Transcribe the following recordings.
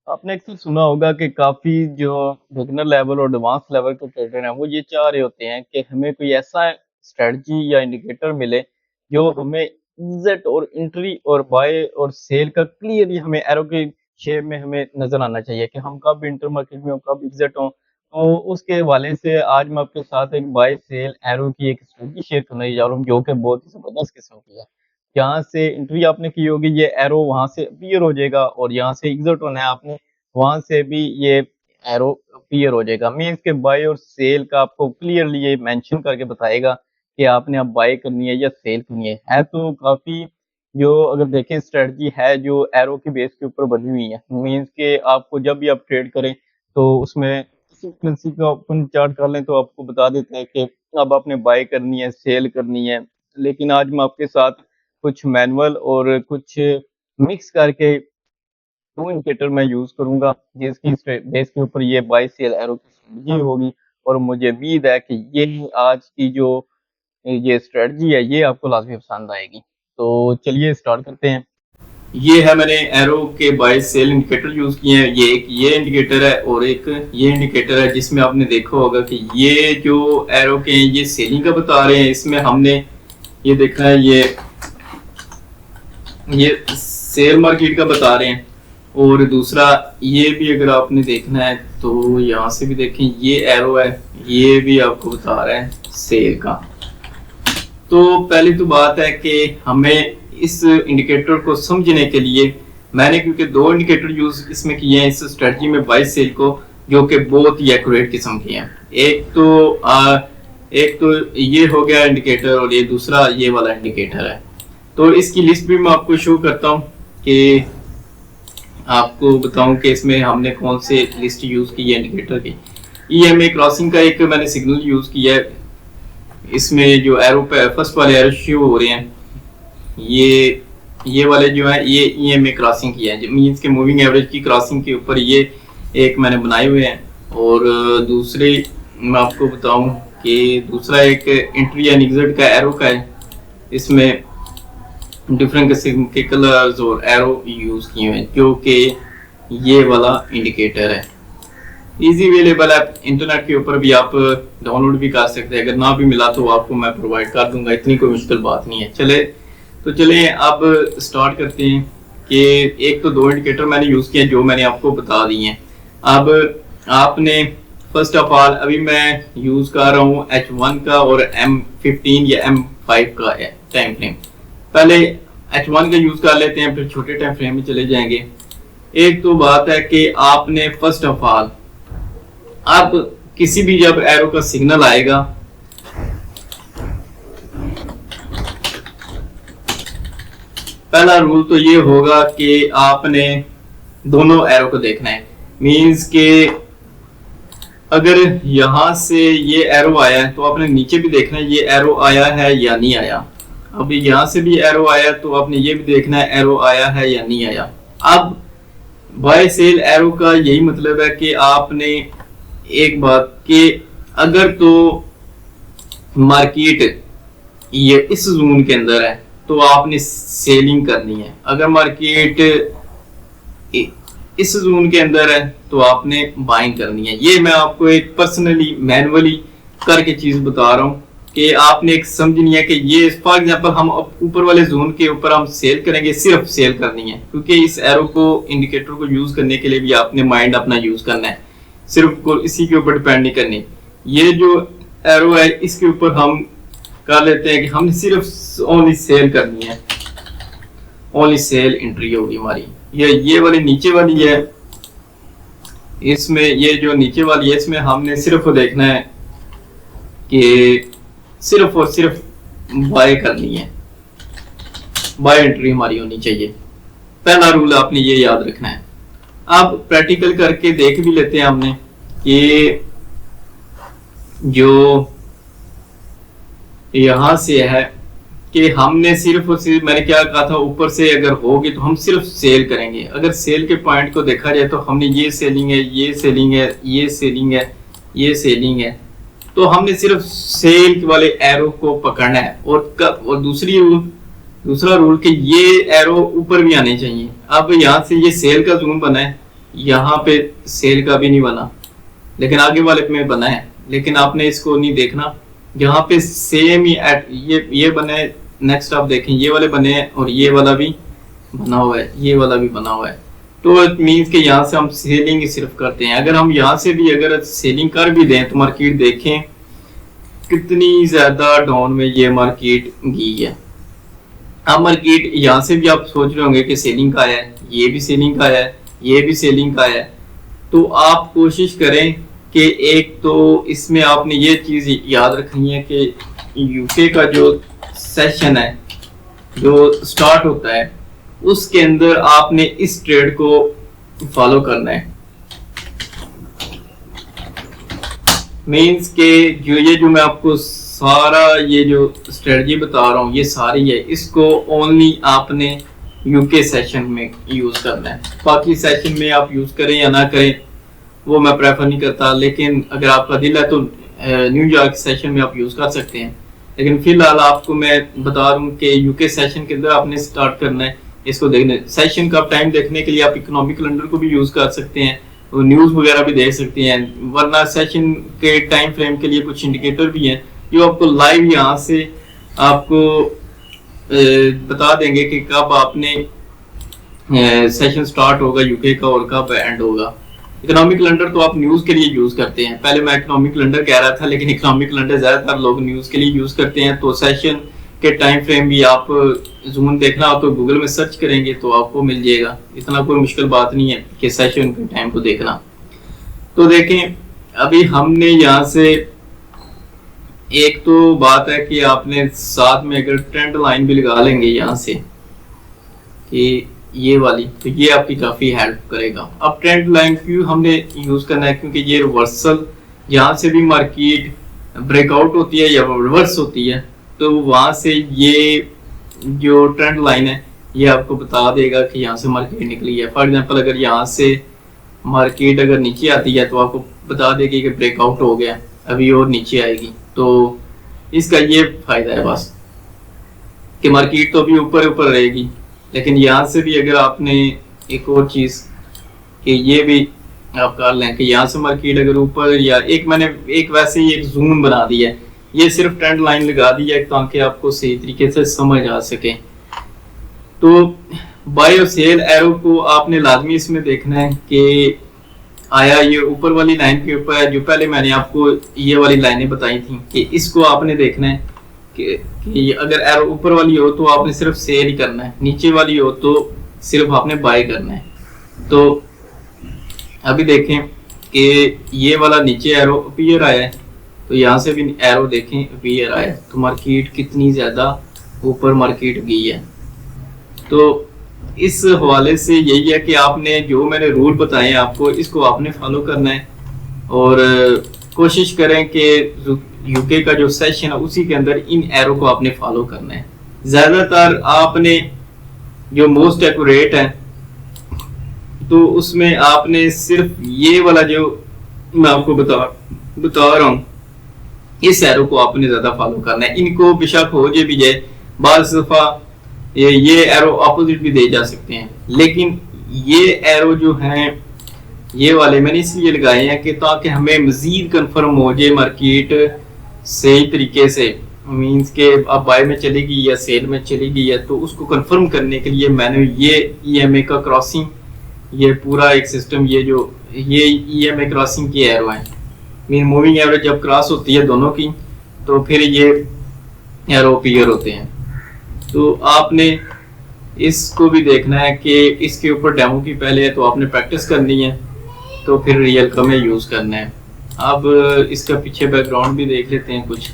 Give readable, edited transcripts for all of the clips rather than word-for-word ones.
आपने अक्सर सुना होगा कि काफ़ी जो बिगिनर लेवल और एडवांस लेवल के ट्रेडर हैं, वो ये चाह रहे होते हैं कि हमें कोई ऐसा स्ट्रेटजी या इंडिकेटर मिले, जो हमें एग्ज़िट और एंट्री और बाय और सेल का क्लियरली हमें एरो के शेप में हमें नज़र आना चाहिए कि हम कब इंटर मार्केट में हों, कब एग्ज़िट हों। तो उसके हवाले से आज मैं आपके साथ एक बाय सेल एरो की एक स्ट्रेटजी शेयर करने जा रहा हूँ, जो कि बहुत ही ज़बरदस्त किस्म की है। यहाँ से एंट्री आपने की होगी, ये एरो वहाँ से अपीयर हो जाएगा और यहाँ से एग्ज़िट होना है आपने, वहाँ से भी ये एरो क्लियर हो जाएगा। मीन्स के बाय और सेल का आपको क्लियरली ये मेंशन करके बताएगा कि आपने अब बाय करनी है या सेल करनी है। है तो काफ़ी जो अगर देखें स्ट्रैटेजी है जो एरो के बेस के ऊपर बनी हुई है। मीन्स के आपको जब भी आप ट्रेड करें तो उसमें किसी करेंसी का ओपन चार्ट कर लें तो आपको बता देता है कि अब आपने बाय करनी है, सेल करनी है। लेकिन आज मैं आपके साथ कुछ मैनुअल और कुछ मिक्स करके 2 इंडिकेटर मैं यूज़ करूँगा, जिसकी बेस के ऊपर ये बाय सेल एरो की स्ट्रेटजी होगी और मुझे उम्मीद है कि ये आज की जो ये स्ट्रेटजी है, ये आपको लाज़मी पसंद आएगी। तो चलिए स्टार्ट करते हैं। ये है मैंने एरो के बाय सेल इंडिकेटर यूज़ किए हैं। ये एक ये इंडिकेटर है और एक ये इंडिकेटर है, जिसमें आपने देखा होगा कि ये जो एरो के हैं ये सेलिंग का बता रहे हैं। इसमें हमने ये देखा है ये सेल मार्केट का बता रहे हैं। और दूसरा ये भी अगर आपने देखना है तो यहाँ से भी देखें, ये एरो है, ये भी आपको बता रहा है सेल का। तो पहली तो बात है कि हमें इस इंडिकेटर को समझने के लिए मैंने क्योंकि 2 इंडिकेटर यूज इसमें किए हैं इस स्ट्रेटजी में बाय सेल को, जो कि बहुत ही एक्यूरेट किस्म के हैं। एक तो ये हो गया इंडिकेटर और ये दूसरा ये वाला इंडिकेटर है। तो इसकी लिस्ट भी मैं आपको शो करता हूँ कि आपको बताऊं कि इसमें हमने कौन से लिस्ट यूज की है इंडिकेटर की। ईएमए क्रॉसिंग का एक मैंने सिग्नल यूज किया है। इसमें जो एरो पे फर्स्ट वाले एरो शो हो रहे हैं, ये वाले जो है ये ईएमए क्रॉसिंग की है, मींस के मूविंग एवरेज की क्रॉसिंग के ऊपर ये एक मैंने बनाए हुए हैं। और दूसरे मैं आपको बताऊं कि दूसरा एक एंट्री एंड एग्जिट का एरो का है। इसमें डिफरेंट किस्म के कलर्स और एरो यूज किए हुए हैं, जो कि ये वाला इंडिकेटर है। इजी अवेलेबल है इंटरनेट के ऊपर भी, आप डाउनलोड भी कर सकते हैं। अगर ना भी मिला तो आपको मैं प्रोवाइड कर दूंगा, इतनी कोई मुश्किल बात नहीं है। चले अब स्टार्ट करते हैं कि एक तो 2 इंडिकेटर मैंने यूज किए जो मैंने आपको बता दिए हैं। अब आपने फर्स्ट ऑफ ऑल अभी मैं यूज कर रहा हूँ H1 का और M15 या M5 का टाइम फ्रेम। पहले H1 का यूज कर लेते हैं, फिर छोटे टाइम फ्रेम में चले जाएंगे। एक तो बात है कि आपने फर्स्ट ऑफ ऑल आप किसी भी जब एरो का सिग्नल आएगा, पहला रूल तो ये होगा कि आपने दोनों एरो को देखना है। मींस के अगर यहां से ये एरो आया है तो आपने नीचे भी देखना है ये एरो आया है या नहीं आया। अब यहां से भी एरो आया तो आपने ये भी देखना है एरो आया है या नहीं आया। अब बाय सेल एरो का यही मतलब है कि आपने एक बात कि अगर तो मार्केट ये इस जोन के अंदर है तो आपने सेलिंग करनी है। अगर मार्केट इस जोन के अंदर है तो आपने बाइंग करनी है। ये मैं आपको एक पर्सनली मैनुअली करके चीज बता रहा हूँ कि आपने एक समझनी है कि ये फॉर एग्जांपल हम ऊपर वाले जोन के ऊपर हम सेल करेंगे, सिर्फ सेल करनी है, क्योंकि इस एरो को इंडिकेटर को यूज करने के लिए भी आपने माइंड अपना यूज करना है, सिर्फ को इसी के ऊपर डिपेंड नहीं करनी। ये जो एरो है इसके ऊपर हम कर लेते हैं कि हमने सिर्फ ओनली सेल करनी है, ओनली सेल एंट्री होगी हमारी। ये वाली नीचे वाली है, इसमें ये जो नीचे वाली है इसमें हमने सिर्फ देखना है कि सिर्फ और सिर्फ बाय करनी है, बाय एंट्री हमारी होनी चाहिए। पहला रूल आपने ये याद रखना है। अब प्रैक्टिकल करके देख भी लेते हैं हमने कि जो यहां से है कि हमने सिर्फ और सिर्फ मैंने क्या कहा था, ऊपर से अगर होगी तो हम सिर्फ सेल करेंगे। अगर सेल के पॉइंट को देखा जाए तो हमने ये सेलिंग है, ये सेलिंग है, ये सेलिंग है, ये सेलिंग है, तो हमने सिर्फ सेल वाले एरो को पकड़ना है। और दूसरा रूल कि ये एरो ऊपर भी आने चाहिए। अब यहाँ से ये सेल का जोन बना है, यहाँ पे सेल का भी नहीं बना, लेकिन आगे वाले में बना है, लेकिन आपने इसको नहीं देखना। यहाँ पे सेम ही एट ये बना है। नेक्स्ट आप देखें ये वाले बने हैं और ये वाला भी बना हुआ है, ये वाला भी बना हुआ है। तो इट मीन्स कि यहाँ से हम सेलिंग ही सिर्फ करते हैं। अगर हम यहाँ से भी अगर सेलिंग कर भी दें तो मार्केट देखें कितनी ज्यादा डाउन में ये मार्केट गई है। अब मार्केट यहाँ से भी आप सोच रहे होंगे कि सेलिंग का है, ये भी सेलिंग का है, ये भी सेलिंग का है। तो आप कोशिश करें कि एक तो इसमें आपने ये चीज याद रखनी है कि यूके का जो सेशन है जो स्टार्ट होता है उसके अंदर आपने इस ट्रेड को फॉलो करना है। मीन्स के जो मैं आपको सारा ये जो स्ट्रेटजी बता रहा हूँ ये सारी है, इसको ओनली आपने यूके सेशन में यूज करना है। बाकी सेशन में आप यूज करें या ना करें वो मैं प्रेफर नहीं करता, लेकिन अगर आपका दिल है तो न्यूयॉर्क सेशन में आप यूज कर सकते हैं। लेकिन फिलहाल आपको मैं बता दूं कि यूके सेशन के अंदर आपने स्टार्ट करना है इसको देखने। सेशन का टाइम देखने के लिए आप इकोनॉमिक कैलेंडर को भी यूज कर सकते हैं, न्यूज वगैरह भी देख सकते हैं, वरना सेशन के टाइम फ्रेम के लिए कुछ इंडिकेटर भी हैं जो आपको लाइव यहाँ से आपको बता देंगे कि कब आपने सेशन स्टार्ट होगा यूके का और कब एंड होगा। इकोनॉमिक कैलेंडर तो आप न्यूज के लिए यूज करते हैं, पहले मैं इकोनॉमिक कैलेंडर कह रहा था लेकिन इकोनॉमिक कैलेंडर ज्यादातर लोग न्यूज के लिए यूज करते हैं। तो सेशन के टाइम फ्रेम भी आप जूम देखना हो तो गूगल में सर्च करेंगे तो आपको मिल जाएगा, इतना कोई मुश्किल बात नहीं है कि सेशन के टाइम को देखना। तो देखें अभी हमने यहाँ से एक तो बात है कि आपने साथ में अगर ट्रेंड लाइन भी लगा लेंगे यहाँ से कि ये वाली, तो ये आपकी काफी हेल्प करेगा। अब ट्रेंड लाइन क्यों हमने यूज करना है, क्योंकि ये रिवर्सल यहाँ से भी मार्केट ब्रेकआउट होती है या रिवर्स होती है तो वहां से ये जो ट्रेंड लाइन है ये आपको बता देगा कि यहाँ से मार्केट निकली है। फॉर एग्जांपल अगर यहाँ से मार्केट अगर नीचे आती है तो आपको बता देगी कि ब्रेकआउट हो गया, अभी और नीचे आएगी। तो इसका ये फायदा है बस कि मार्केट तो अभी ऊपर ऊपर रहेगी, लेकिन यहाँ से भी अगर आपने एक और चीज कि ये भी आप कर लें कि यहाँ से मार्केट अगर ऊपर या मैंने एक वैसे ही एक जूम बना दिया है, ये सिर्फ ट्रेंड लाइन लगा दी है ताकि आपको सही तरीके से समझ आ सके। तो बाय और सेल एरो को आपने लाजमी इसमें देखना है कि आया ये ऊपर वाली लाइन के ऊपर है, जो पहले मैंने आपको ये वाली लाइनें बताई थी कि इसको आपने देखना है कि अगर एरो ऊपर वाली हो तो आपने सिर्फ सेल ही करना है, नीचे वाली हो तो सिर्फ आपने बाय करना है। तो अभी देखें कि ये वाला नीचे एरो अपीयर आया है तो यहाँ से भी एरो देखें अपीयर आया, तो मार्केट कितनी ज्यादा ऊपर मार्केट गई है। तो इस हवाले से यही है कि आपने जो मैंने रूल बताए आपको इसको आपने फॉलो करना है और कोशिश करें कि यूके का जो सेशन है उसी के अंदर इन एरो को आपने फॉलो करना है। ज्यादातर आपने जो मोस्ट एक्यूरेट है तो उसमें आपने सिर्फ ये वाला जो मैं आपको बता रहा हूँ इस एरो को आपने ज्यादा फॉलो करना है। इनको बेशक हो जे भी जाए बाज़ दफा ये एरो ऑपोजिट भी दे जा सकते हैं, लेकिन ये एरो जो हैं ये वाले मैंने इसलिए लगाए हैं कि ताकि हमें मजीद कंफर्म हो जाए मार्केट सही तरीके से, मींस के अब बाय में चलेगी या सेल में चलेगी है, तो उसको कंफर्म करने के लिए मैंने ये ईएमए का क्रॉसिंग, ये पूरा एक सिस्टम, ये ईएमए क्रॉसिंग की एरो है, मीन मूविंग एवरेज जब क्रॉस होती है दोनों की तो फिर ये एरो अपीयर होते हैं। तो आपने इसको भी देखना है कि इसके ऊपर डेमो की पहले है तो आपने प्रैक्टिस करनी है, तो फिर रियल का में यूज करना है। अब इसका पीछे बैकग्राउंड भी देख लेते हैं कुछ,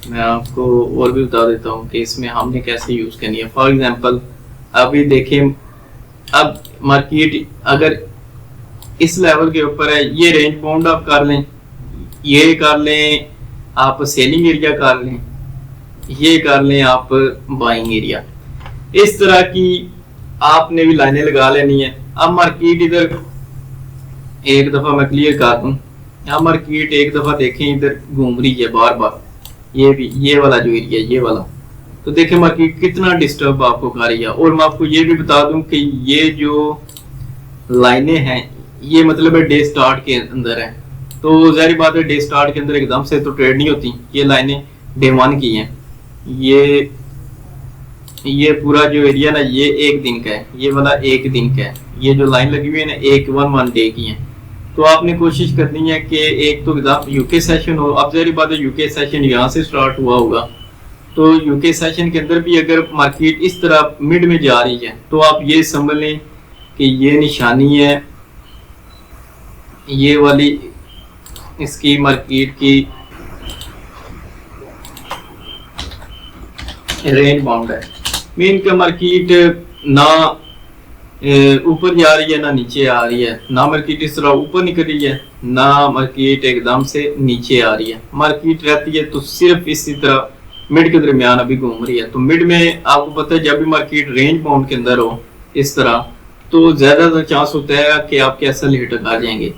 मैं आपको और भी बता देता हूँ कि इसमें हमने कैसे यूज करनी है। फॉर एग्जांपल अभी देखें, अब मार्केट अगर इस लेवल के ऊपर है, ये रेंज बाउंड आप कर लें, ये कर लें आप सेलिंग एरिया कर लें, ये कर लें आप बाइंग एरिया, इस तरह की आपने भी लाइनें लगा लेनी है। अब मार्केट इधर एक दफा मैं क्लियर कर दूं, अब मार्केट एक दफा देखें इधर घूम रही है बार बार, ये वाला जो एरिया ये वाला, तो देखें मार्केट कितना डिस्टर्ब आपको कर रही है। और मैं आपको ये भी बता दूं कि ये जो लाइनें हैं ये मतलब है डे स्टार्ट के अंदर है। तो जाहिर बात है डे स्टार्ट के अंदर एकदम से तो ट्रेड नहीं होती। ये लाइनें डे वन की हैं। ये ये पूरा जो एरिया ना ये एक दिन का है, ये वाला एक दिन का है। ये जो लाइन लगी हुई है ना एक वन डे की है। तो आपने कोशिश करनी है कि एक तो एकदम यूके सेशन हो। अब जाहिर बात है यूके सेशन यहाँ से स्टार्ट हुआ होगा, तो यूके सेशन के अंदर भी अगर मार्केट इस तरह मिड में जा रही है तो आप ये समझ लें कि ये निशानी है, ये वाली इसकी मार्केट की रेंज बाउंड है। मेन का मार्केट ना ऊपर जा रही है ना नीचे आ रही है, ना मार्केट इस तरह ऊपर निकल रही है ना मार्केट एकदम से नीचे आ रही है। मार्केट रहती है तो सिर्फ इसी तरह मिड के दरमियान अभी घूम रही है। तो मिड में आपको पता है जब भी मार्केट रेंज बाउंड के अंदर हो इस तरह, तो ज्यादातर चांस होता है कि आप कैसा हिट आ जाएंगे।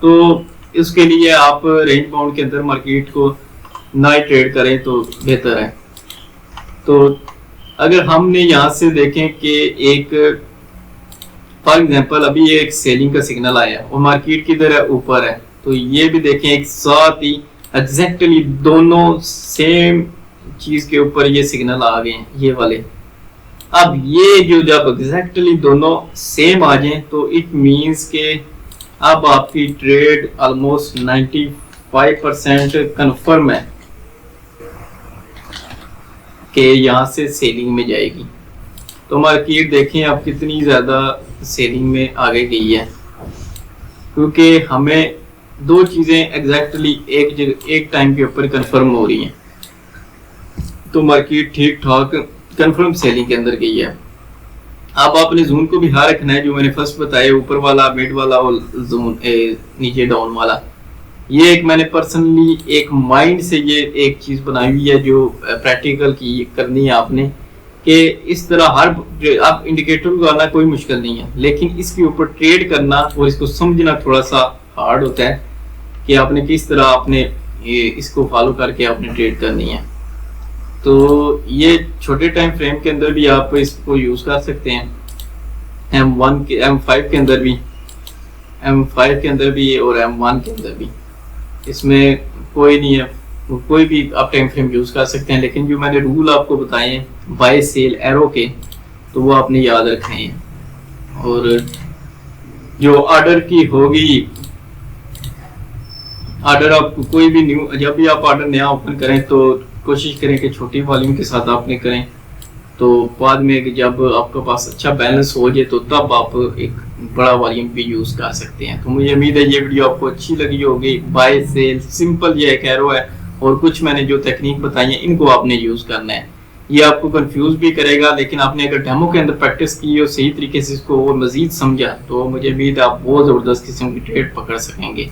तो इसके लिए आप रेंज बाउंड के अंदर मार्केट को ना ही ट्रेड करें तो बेहतर है। तो अगर हमने यहाँ से देखें कि एक फॉर एग्जांपल अभी ये एक सेलिंग का सिग्नल आया और मार्केट किधर है ऊपर है, तो ये भी देखें एक साथ ही एग्जैक्टली दोनों सेम चीज के ऊपर ये सिग्नल आ गए हैं ये वाले। अब ये जो जब एग्जैक्टली दोनों सेम आ जाए तो इट मींस के अब आपकी ट्रेड ऑलमोस्ट 95% कंफर्म है कि यहाँ से सेलिंग में जाएगी। तो मार्केट देखें अब कितनी ज़्यादा सेलिंग में आगे गई है, क्योंकि हमें दो चीज़ें एग्जैक्टली एक टाइम के ऊपर कंफर्म हो रही हैं। तो मार्केट ठीक ठाक कंफर्म सेलिंग के अंदर गई है। अब आपने जोन को भी हाई रखना है, जो मैंने फर्स्ट बताया ऊपर वाला, मिड वाला और जोन नीचे डाउन वाला। ये एक मैंने पर्सनली एक माइंड से ये एक चीज बनाई हुई है जो प्रैक्टिकल की करनी है आपने, कि इस तरह हर आप इंडिकेटर लगाना कोई मुश्किल नहीं है, लेकिन इसके ऊपर ट्रेड करना और इसको समझना थोड़ा सा हार्ड होता है कि आपने किस तरह आपने इसको फॉलो करके आपने ट्रेड करनी है। तो ये छोटे टाइम फ्रेम के अंदर भी आप इसको यूज कर सकते हैं, M1 के M5 के अंदर भी, M5 के अंदर भी और M1 के अंदर भी। इसमें कोई नहीं है, कोई भी आप टाइम फ्रेम यूज कर सकते हैं। लेकिन जो मैंने रूल आपको बताए हैं बाय सेल एरो के, तो वो आपने याद रखने हैं। और जो ऑर्डर की होगी, ऑर्डर आप कोई भी न्यू जब भी आप ऑर्डर नया ओपन करें तो कोशिश करें कि छोटी वॉल्यूम के साथ आपने करें, तो बाद में जब आपके पास अच्छा बैलेंस हो जाए तो तब आप एक बड़ा वॉल्यूम भी यूज कर सकते हैं। तो मुझे उम्मीद है ये वीडियो आपको अच्छी लगी होगी। बाय सेल सिंपल ये एक एरो है और कुछ मैंने जो टेक्निक बताई है इनको आपने यूज करना है। ये आपको कंफ्यूज भी करेगा, लेकिन आपने अगर डेमो के अंदर प्रैक्टिस की और सही तरीके से इसको और मजीद समझा तो मुझे उम्मीद है आप बहुत जबरदस्त किस्म की ट्रेड पकड़ सकेंगे।